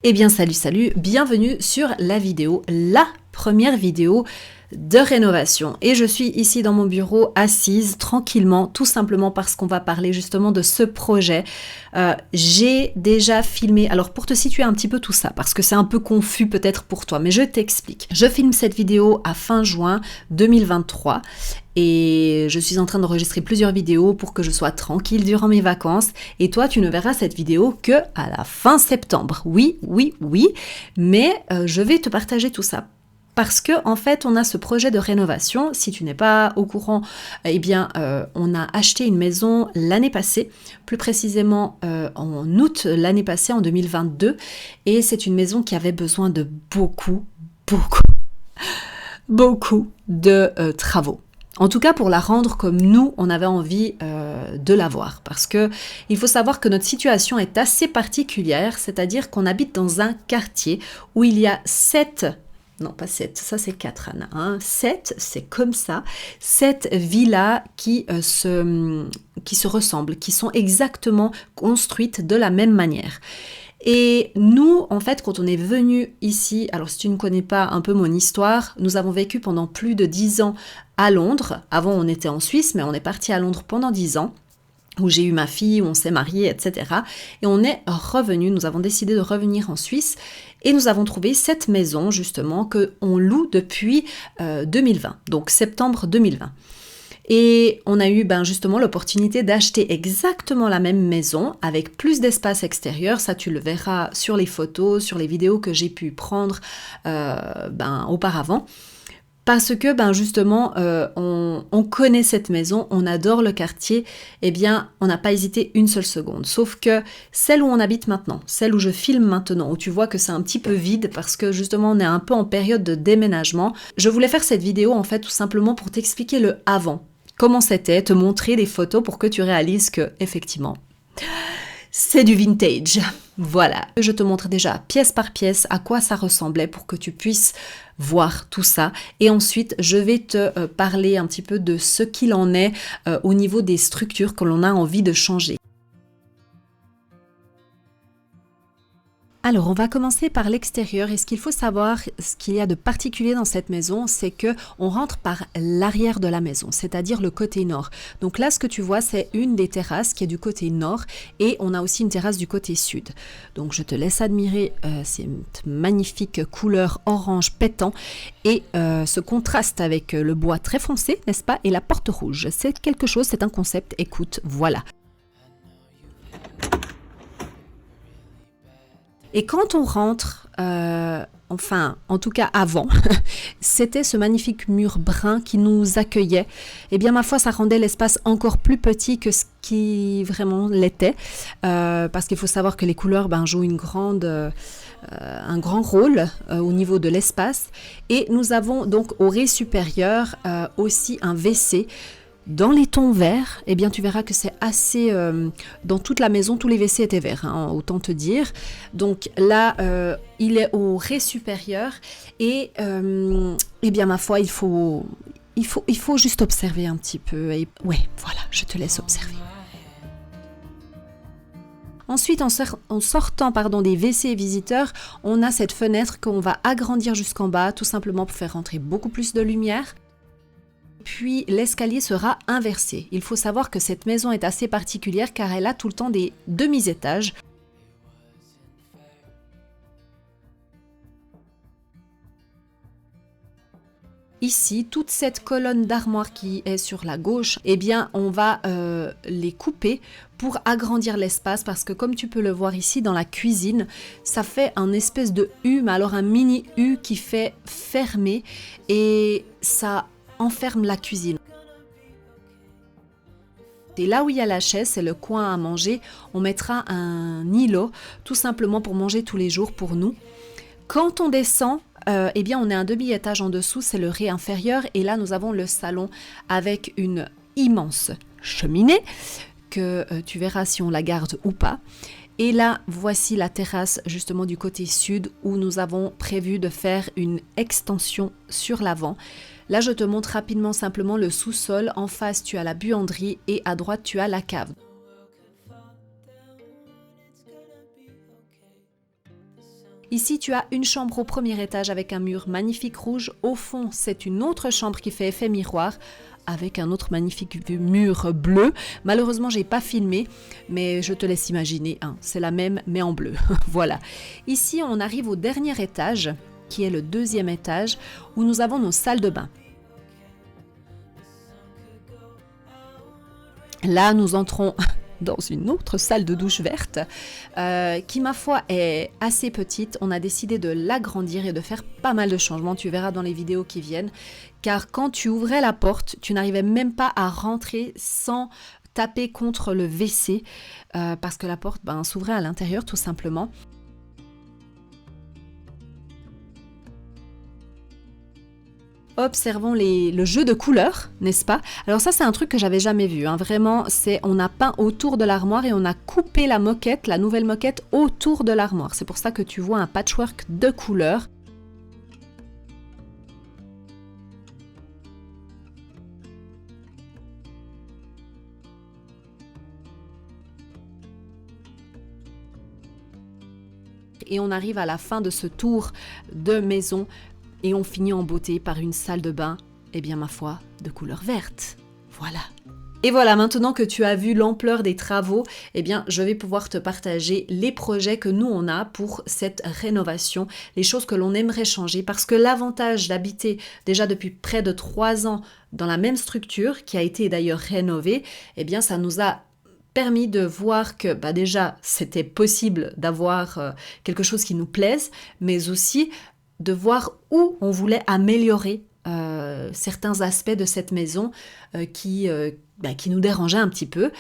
Eh bien salut, bienvenue sur la première vidéo de rénovation. Et je suis ici dans mon bureau assise tranquillement, tout simplement parce qu'on va parler justement de ce projet. J'ai déjà filmé, alors pour te situer un petit peu tout ça, parce que c'est un peu confus peut-être pour toi, mais je t'explique. Je filme cette vidéo à fin juin 2023 et je suis en train d'enregistrer plusieurs vidéos pour que je sois tranquille durant mes vacances. Et toi, tu ne verras cette vidéo que à la fin septembre. Oui, mais je vais te partager tout ça. Parce que en fait, on a ce projet de rénovation. Si tu n'es pas au courant, eh bien, on a acheté une maison l'année passée, plus précisément en août l'année passée, en 2022, et c'est une maison qui avait besoin de beaucoup de travaux. En tout cas, pour la rendre comme nous, on avait envie de la voir. Parce que il faut savoir que notre situation est assez particulière, c'est-à-dire qu'on habite dans un quartier où il y a 7 Anna, hein. 7, c'est comme ça, 7 villas qui se ressemblent, qui sont exactement construites de la même manière. Et nous, en fait, quand on est venu ici, alors si tu ne connais pas un peu mon histoire, nous avons vécu pendant plus de 10 ans à Londres. Avant, on était en Suisse, mais on est parti à Londres pendant 10 ans. Où j'ai eu ma fille, où on s'est marié, etc. Et on est revenu, nous avons décidé de revenir en Suisse et nous avons trouvé cette maison justement qu'on loue depuis 2020, donc septembre 2020. Et on a eu justement l'opportunité d'acheter exactement la même maison avec plus d'espace extérieur. Ça, tu le verras sur les photos, sur les vidéos que j'ai pu prendre auparavant. Parce que justement, on connaît cette maison, on adore le quartier, eh bien, on n'a pas hésité une seule seconde. Sauf que celle où on habite maintenant, celle où je filme maintenant, où tu vois que c'est un petit peu vide parce que justement, on est un peu en période de déménagement, je voulais faire cette vidéo en fait tout simplement pour t'expliquer le avant. Comment c'était, te montrer des photos pour que tu réalises que, effectivement, c'est du vintage. Voilà, je te montre déjà pièce par pièce à quoi ça ressemblait pour que tu puisses voir tout ça. Et ensuite, je vais te parler un petit peu de ce qu'il en est au niveau des structures que l'on a envie de changer. Alors, on va commencer par l'extérieur et ce qu'il faut savoir, ce qu'il y a de particulier dans cette maison, c'est que on rentre par l'arrière de la maison, c'est-à-dire le côté nord. Donc là, ce que tu vois, c'est une des terrasses qui est du côté nord et on a aussi une terrasse du côté sud. Donc, je te laisse admirer cette magnifique couleur orange pétant et ce contraste avec le bois très foncé, n'est-ce pas? Et la porte rouge, c'est quelque chose, c'est un concept, écoute, voilà. Et quand on rentre, en tout cas avant, c'était ce magnifique mur brun qui nous accueillait. Eh bien, ma foi, ça rendait l'espace encore plus petit que ce qui vraiment l'était. Parce qu'il faut savoir que les couleurs jouent un grand rôle au niveau de l'espace. Et nous avons donc au rez supérieur aussi un WC. Dans les tons verts, eh bien tu verras que c'est assez... dans toute la maison, tous les WC étaient verts, hein, autant te dire. Donc là, il est au rez supérieur et eh bien ma foi, il faut juste observer un petit peu. Et ouais, voilà, je te laisse observer. Ensuite, en sortant des WC visiteurs, on a cette fenêtre qu'on va agrandir jusqu'en bas, tout simplement pour faire rentrer beaucoup plus de lumière. Puis l'escalier sera inversé. Il faut savoir que cette maison est assez particulière car elle a tout le temps des demi-étages. Ici, toute cette colonne d'armoire qui est sur la gauche, eh bien, on va les couper pour agrandir l'espace parce que comme tu peux le voir ici dans la cuisine, ça fait un espèce de U, mais alors un mini U qui fait fermer et ça enferme la cuisine. Et là où il y a la chaise, c'est le coin à manger, on mettra un îlot tout simplement pour manger tous les jours pour nous. Quand on descend, eh bien on est un demi-étage en dessous, c'est le rez inférieur et là nous avons le salon avec une immense cheminée que tu verras si on la garde ou pas. Et là, voici la terrasse justement du côté sud où nous avons prévu de faire une extension sur l'avant. Là, je te montre rapidement simplement le sous-sol. En face, tu as la buanderie et à droite, tu as la cave. Ici, tu as une chambre au premier étage avec un mur magnifique rouge. Au fond, c'est une autre chambre qui fait effet miroir avec un autre magnifique mur bleu. Malheureusement, j'ai pas filmé, mais je te laisse imaginer. Hein, c'est la même, mais en bleu. Voilà. Ici, on arrive au dernier étage, qui est le deuxième étage, où nous avons nos salles de bain. Là, nous entrons dans une autre salle de douche verte qui, ma foi, est assez petite. On a décidé de l'agrandir et de faire pas mal de changements. Tu verras dans les vidéos qui viennent. Car quand tu ouvrais la porte, tu n'arrivais même pas à rentrer sans taper contre le WC parce que la porte s'ouvrait à l'intérieur tout simplement. Observons le jeu de couleurs, n'est-ce pas? Alors ça, c'est un truc que j'avais jamais vu. Hein. Vraiment, on a peint autour de l'armoire et on a coupé la moquette, la nouvelle moquette, autour de l'armoire. C'est pour ça que tu vois un patchwork de couleurs. Et on arrive à la fin de ce tour de maison. Et on finit en beauté par une salle de bain, eh bien ma foi, de couleur verte. Voilà. Et voilà, maintenant que tu as vu l'ampleur des travaux, eh bien je vais pouvoir te partager les projets que nous on a pour cette rénovation, les choses que l'on aimerait changer, parce que l'avantage d'habiter déjà depuis près de 3 ans dans la même structure, qui a été d'ailleurs rénovée, eh bien ça nous a permis de voir que déjà c'était possible d'avoir quelque chose qui nous plaise, mais aussi de voir où on voulait améliorer certains aspects de cette maison qui nous dérangeaient un petit peu.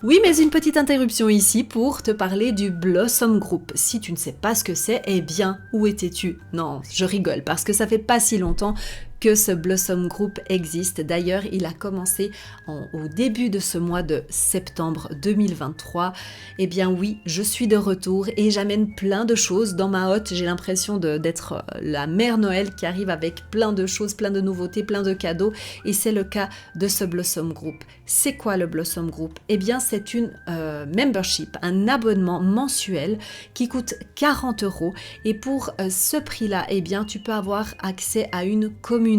Oui, mais une petite interruption ici pour te parler du Blossom Group. Si tu ne sais pas ce que c'est, eh bien, où étais-tu? Non, je rigole parce que ça fait pas si longtemps que ce Blossom Group existe. D'ailleurs, il a commencé au début de ce mois de septembre 2023. Eh bien oui, je suis de retour et j'amène plein de choses dans ma hotte. J'ai l'impression d'être la mère Noël qui arrive avec plein de choses, plein de nouveautés, plein de cadeaux. Et c'est le cas de ce Blossom Group. C'est quoi le Blossom Group? Eh bien, c'est une membership, un abonnement mensuel qui coûte 40 €. Et pour ce prix-là, eh bien, tu peux avoir accès à une communauté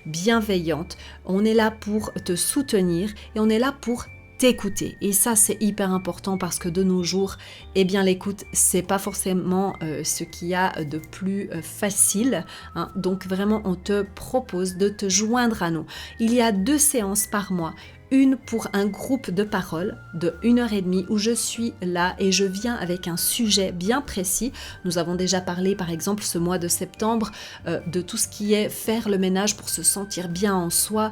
bienveillante. On est là pour te soutenir et on est là pour t'écouter. Et ça, c'est hyper important parce que de nos jours, eh bien, l'écoute, c'est pas forcément ce qu'il y a de plus facile. Hein. Donc, vraiment, on te propose de te joindre à nous. Il y a 2 séances par mois. Une pour un groupe de parole de 1h30 où je suis là et je viens avec un sujet bien précis. Nous avons déjà parlé par exemple ce mois de septembre de tout ce qui est faire le ménage pour se sentir bien en soi.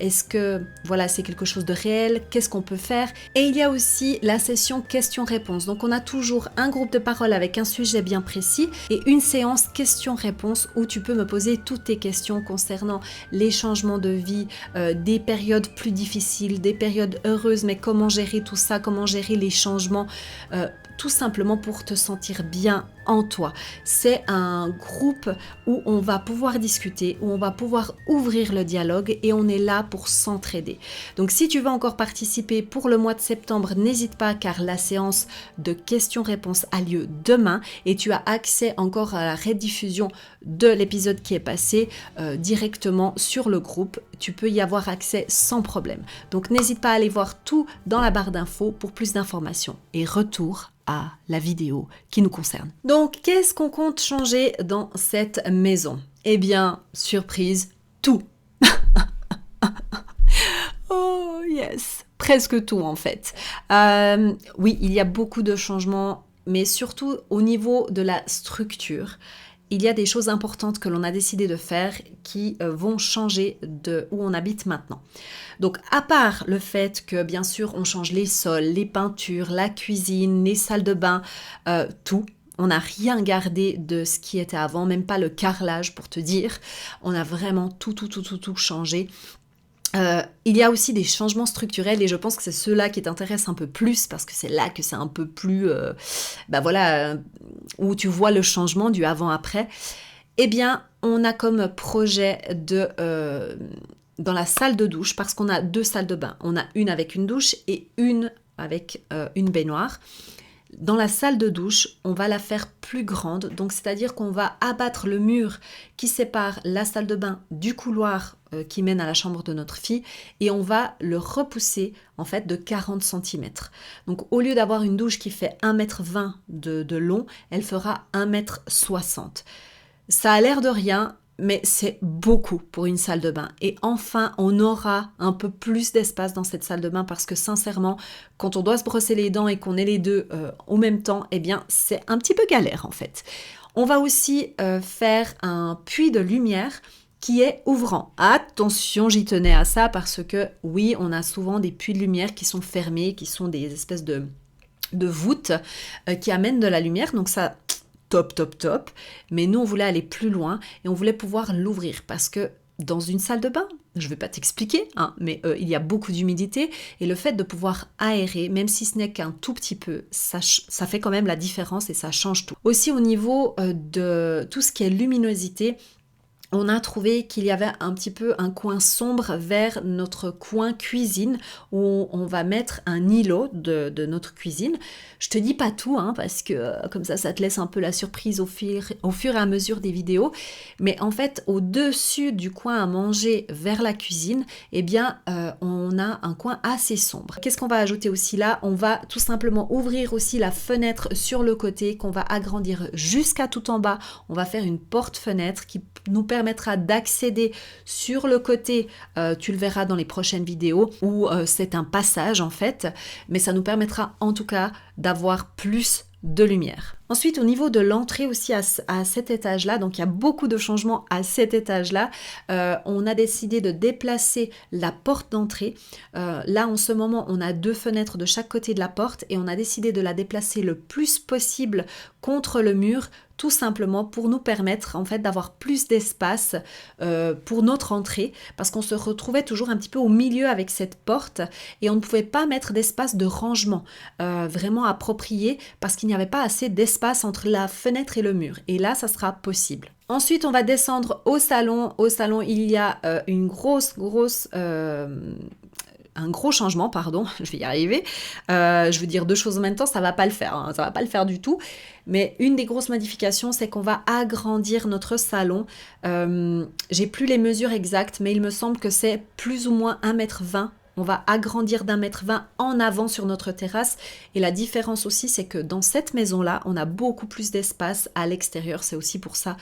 Est-ce que voilà, c'est quelque chose de réel? Qu'est-ce qu'on peut faire? Et il y a aussi la session questions-réponses. Donc on a toujours un groupe de parole avec un sujet bien précis et une séance questions-réponses où tu peux me poser toutes tes questions concernant les changements de vie, des périodes plus difficiles, des périodes heureuses, mais comment gérer tout ça, comment gérer les changements, tout simplement pour te sentir bien en toi. C'est un groupe où on va pouvoir discuter, où on va pouvoir ouvrir le dialogue et on est là pour s'entraider. Donc si tu veux encore participer pour le mois de septembre, n'hésite pas car la séance de questions-réponses a lieu demain et tu as accès encore à la rediffusion de l'épisode qui est passé directement sur le groupe. Tu peux y avoir accès sans problème. Donc n'hésite pas à aller voir tout dans la barre d'infos pour plus d'informations. Et retour à la vidéo qui nous concerne. Donc, qu'est-ce qu'on compte changer dans cette maison? Eh bien, surprise, tout. Oh yes, presque tout en fait. Oui, il y a beaucoup de changements, mais surtout au niveau de la structure. Il y a des choses importantes que l'on a décidé de faire qui vont changer de où on habite maintenant. Donc, à part le fait que, bien sûr, on change les sols, les peintures, la cuisine, les salles de bain, tout. On n'a rien gardé de ce qui était avant, même pas le carrelage pour te dire. On a vraiment tout changé. Il y a aussi des changements structurels et je pense que c'est ceux-là qui t'intéressent un peu plus parce que c'est là que c'est un peu plus, où tu vois le changement du avant-après. Eh bien, on a comme projet dans la salle de douche, parce qu'on a 2 salles de bain. On a une avec une douche et une avec une baignoire. Dans la salle de douche, on va la faire plus grande, donc c'est-à-dire qu'on va abattre le mur qui sépare la salle de bain du couloir qui mène à la chambre de notre fille et on va le repousser en fait de 40 cm. Donc au lieu d'avoir une douche qui fait 1,20 m de long, elle fera 1,60 m. Ça a l'air de rien, mais c'est beaucoup pour une salle de bain. Et enfin, on aura un peu plus d'espace dans cette salle de bain parce que sincèrement, quand on doit se brosser les dents et qu'on est les deux au même temps, eh bien, c'est un petit peu galère en fait. On va aussi faire un puits de lumière qui est ouvrant. Attention, j'y tenais à ça parce que oui, on a souvent des puits de lumière qui sont fermés, qui sont des espèces de voûtes qui amènent de la lumière. Donc ça... top, mais nous on voulait aller plus loin et on voulait pouvoir l'ouvrir parce que dans une salle de bain, je ne vais pas t'expliquer, mais il y a beaucoup d'humidité et le fait de pouvoir aérer, même si ce n'est qu'un tout petit peu, ça fait quand même la différence et ça change tout. Aussi au niveau de tout ce qui est luminosité, on a trouvé qu'il y avait un petit peu un coin sombre vers notre coin cuisine où on va mettre un îlot de notre cuisine. Je te dis pas tout parce que comme ça te laisse un peu la surprise au fur et à mesure des vidéos. Mais en fait, au-dessus du coin à manger vers la cuisine, eh bien, on a un coin assez sombre. Qu'est-ce qu'on va ajouter aussi là? On va tout simplement ouvrir aussi la fenêtre sur le côté qu'on va agrandir jusqu'à tout en bas. On va faire une porte-fenêtre qui nous permettra d'accéder sur le côté, tu le verras dans les prochaines vidéos, où c'est un passage en fait, mais ça nous permettra en tout cas d'avoir plus de lumière. Ensuite, au niveau de l'entrée aussi à cet étage-là, donc il y a beaucoup de changements à cet étage-là, on a décidé de déplacer la porte d'entrée. Là, en ce moment, on a 2 fenêtres de chaque côté de la porte et on a décidé de la déplacer le plus possible contre le mur, tout simplement pour nous permettre en fait d'avoir plus d'espace pour notre entrée, parce qu'on se retrouvait toujours un petit peu au milieu avec cette porte et on ne pouvait pas mettre d'espace de rangement vraiment approprié parce qu'il n'y avait pas assez d'espace entre la fenêtre et le mur. Et là, ça sera possible. Ensuite, on va descendre au salon. Au salon, il y a un gros changement, pardon, je vais y arriver. Je veux dire 2 choses en même temps, ça va pas le faire, ça va pas le faire du tout. Mais une des grosses modifications, c'est qu'on va agrandir notre salon. J'ai plus les mesures exactes, mais il me semble que c'est plus ou moins 1,20 m. On va agrandir d'1,20 m en avant sur notre terrasse. Et la différence aussi, c'est que dans cette maison-là, on a beaucoup plus d'espace à l'extérieur. C'est aussi pour ça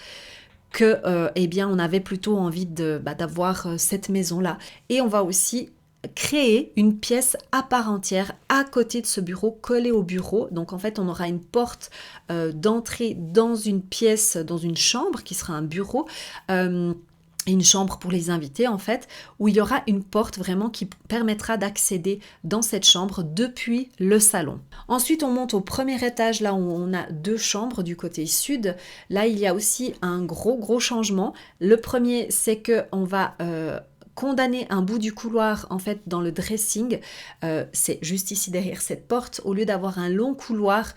que, eh bien, on avait plutôt envie d'avoir cette maison-là. Et on va aussi créer une pièce à part entière à côté de ce bureau, collé au bureau. Donc en fait, on aura une porte d'entrée dans une pièce, dans une chambre qui sera un bureau. Une chambre pour les invités en fait, où il y aura une porte vraiment qui permettra d'accéder dans cette chambre depuis le salon. Ensuite, on monte au premier étage, là où on a 2 chambres du côté sud. Là, il y a aussi un gros changement. Le premier, c'est que on va condamner un bout du couloir en fait dans le dressing, c'est juste ici derrière cette porte. Au lieu d'avoir un long couloir,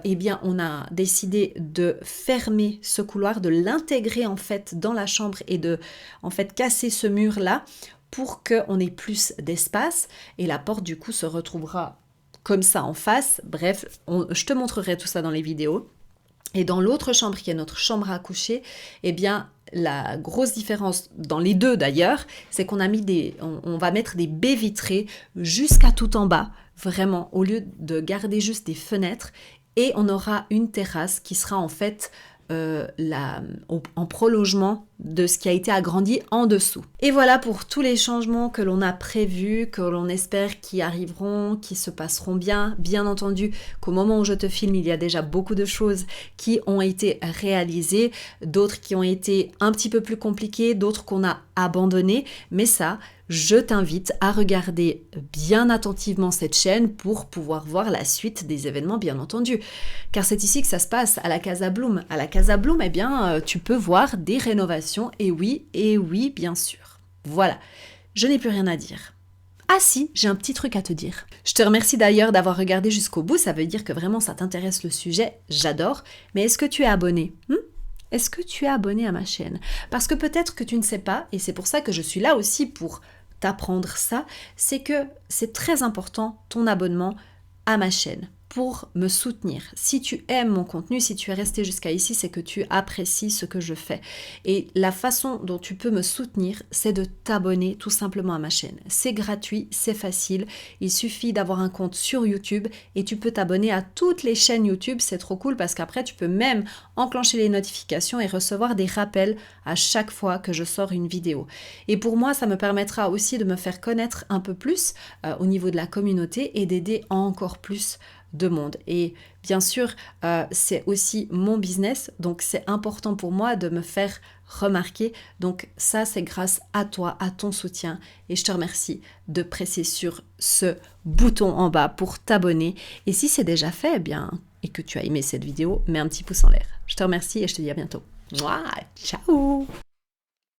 eh bien on a décidé de fermer ce couloir, de l'intégrer en fait dans la chambre et de en fait casser ce mur là pour qu'on ait plus d'espace et la porte du coup se retrouvera comme ça en face. Bref, je te montrerai tout ça dans les vidéos. Et dans l'autre chambre qui est notre chambre à coucher, eh bien la grosse différence dans les deux d'ailleurs, c'est qu'on a mis on va mettre des baies vitrées jusqu'à tout en bas, vraiment, au lieu de garder juste des fenêtres, et on aura une terrasse qui sera en fait en prolongement de ce qui a été agrandi en dessous. Et voilà pour tous les changements que l'on a prévus, que l'on espère qui arriveront, qui se passeront bien. Bien entendu qu'au moment où je te filme, il y a déjà beaucoup de choses qui ont été réalisées, d'autres qui ont été un petit peu plus compliquées, d'autres qu'on a abandonnées, mais ça, je t'invite à regarder bien attentivement cette chaîne pour pouvoir voir la suite des événements, bien entendu. Car c'est ici que ça se passe, à la Casa Bloom. À la Casa Bloom, eh bien, tu peux voir des rénovations, et oui, bien sûr. Voilà, je n'ai plus rien à dire. Ah si, j'ai un petit truc à te dire. Je te remercie d'ailleurs d'avoir regardé jusqu'au bout, ça veut dire que vraiment ça t'intéresse le sujet, j'adore. Mais est-ce que tu es abonné Est-ce que tu es abonné à ma chaîne? Parce que peut-être que tu ne sais pas, et c'est pour ça que je suis là aussi pour t'apprendre ça, c'est que c'est très important ton abonnement à ma chaîne pour me soutenir. Si tu aimes mon contenu, si tu es resté jusqu'à ici, c'est que tu apprécies ce que je fais. Et la façon dont tu peux me soutenir, c'est de t'abonner tout simplement à ma chaîne. C'est gratuit, c'est facile. Il suffit d'avoir un compte sur YouTube et tu peux t'abonner à toutes les chaînes YouTube. C'est trop cool parce qu'après, tu peux même enclencher les notifications et recevoir des rappels à chaque fois que je sors une vidéo. Et pour moi, ça me permettra aussi de me faire connaître un peu plus au niveau de la communauté et d'aider encore plus de monde. Et bien sûr, c'est aussi mon business, donc c'est important pour moi de me faire remarquer. Donc ça, c'est grâce à toi, à ton soutien. Et je te remercie de presser sur ce bouton en bas pour t'abonner. Et si c'est déjà fait, eh bien, et que tu as aimé cette vidéo, mets un petit pouce en l'air. Je te remercie et je te dis à bientôt. Mouah, ciao!